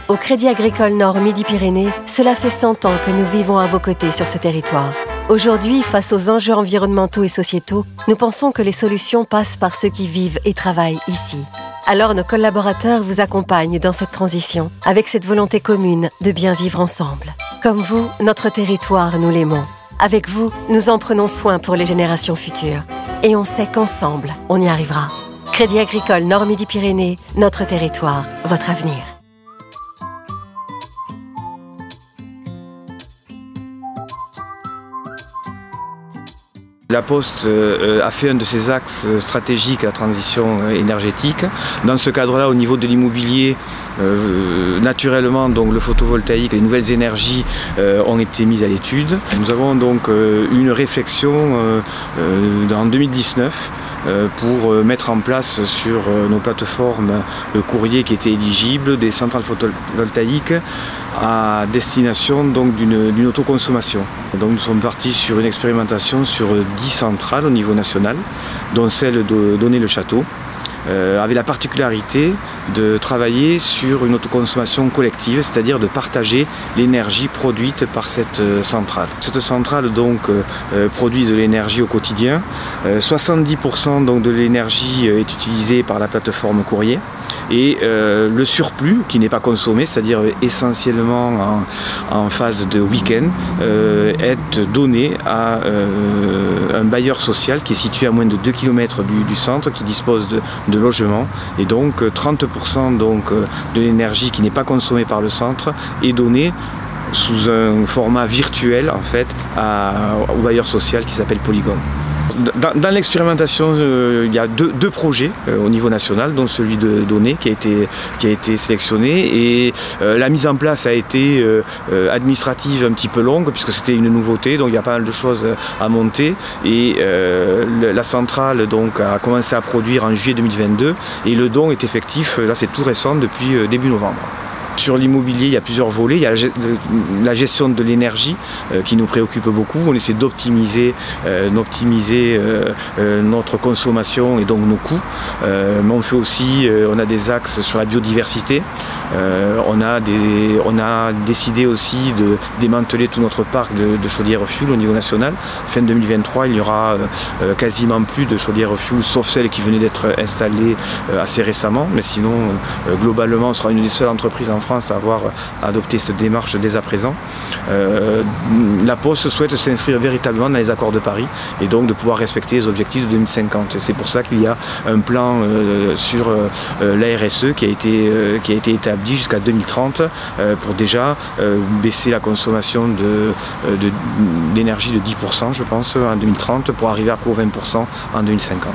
Au Crédit Agricole Nord Midi-Pyrénées, cela fait 100 ans que nous vivons à vos côtés sur ce territoire. Aujourd'hui, face aux enjeux environnementaux et sociétaux, nous pensons que les solutions passent par ceux qui vivent et travaillent ici. Alors nos collaborateurs vous accompagnent dans cette transition, avec cette volonté commune de bien vivre ensemble. Comme vous, notre territoire, nous l'aimons. Avec vous, nous en prenons soin pour les générations futures. Et on sait qu'ensemble, on y arrivera. Crédit Agricole Nord Midi-Pyrénées, notre territoire, votre avenir. La Poste a fait un de ses axes stratégiques à la transition énergétique. Dans ce cadre-là, au niveau de l'immobilier, naturellement, donc, le photovoltaïque, les nouvelles énergies ont été mises à l'étude. Nous avons donc une réflexion en 2019 pour mettre en place sur nos plateformes courrier qui étaient éligibles des centrales photovoltaïques à destination d'une autoconsommation. Donc nous sommes partis sur une expérimentation sur 10 centrales au niveau national, dont celle de Donner-le-Château, avec la particularité de travailler sur une autoconsommation collective, c'est-à-dire de partager l'énergie produite par cette centrale. Cette centrale donc produit de l'énergie au quotidien. 70% donc de l'énergie est utilisée par la plateforme courrier. Et le surplus qui n'est pas consommé, c'est-à-dire essentiellement en phase de week-end, est donné à un bailleur social qui est situé à moins de 2 km du centre, qui dispose de logements. Et donc 30% donc, de l'énergie qui n'est pas consommée par le centre est donnée sous un format virtuel en fait au bailleur social qui s'appelle Polygone. Dans l'expérimentation, il y a deux projets au niveau national, dont celui de Donner qui a été sélectionné, et la mise en place a été administrative un petit peu longue puisque c'était une nouveauté, donc il y a pas mal de choses à monter, et la centrale donc a commencé à produire en juillet 2022 et le don est effectif, là c'est tout récent, depuis début novembre. Sur l'immobilier, il y a plusieurs volets. Il y a la gestion de l'énergie qui nous préoccupe beaucoup. On essaie d'optimiser notre consommation et donc nos coûts. Mais on fait aussi, on a des axes sur la biodiversité. On a décidé aussi de démanteler tout notre parc de chaudières fuel au niveau national. Fin 2023, il n'y aura quasiment plus de chaudières fuel, sauf celles qui venaient d'être installées assez récemment. Mais sinon, globalement, on sera une des seules entreprises en France à avoir adopté cette démarche dès à présent. La Poste souhaite s'inscrire véritablement dans les accords de Paris et donc de pouvoir respecter les objectifs de 2050. C'est pour ça qu'il y a un plan sur la RSE qui a été établi jusqu'à 2030 pour déjà baisser la consommation d'énergie de 10%, je pense, en 2030 pour arriver à 20% en 2050.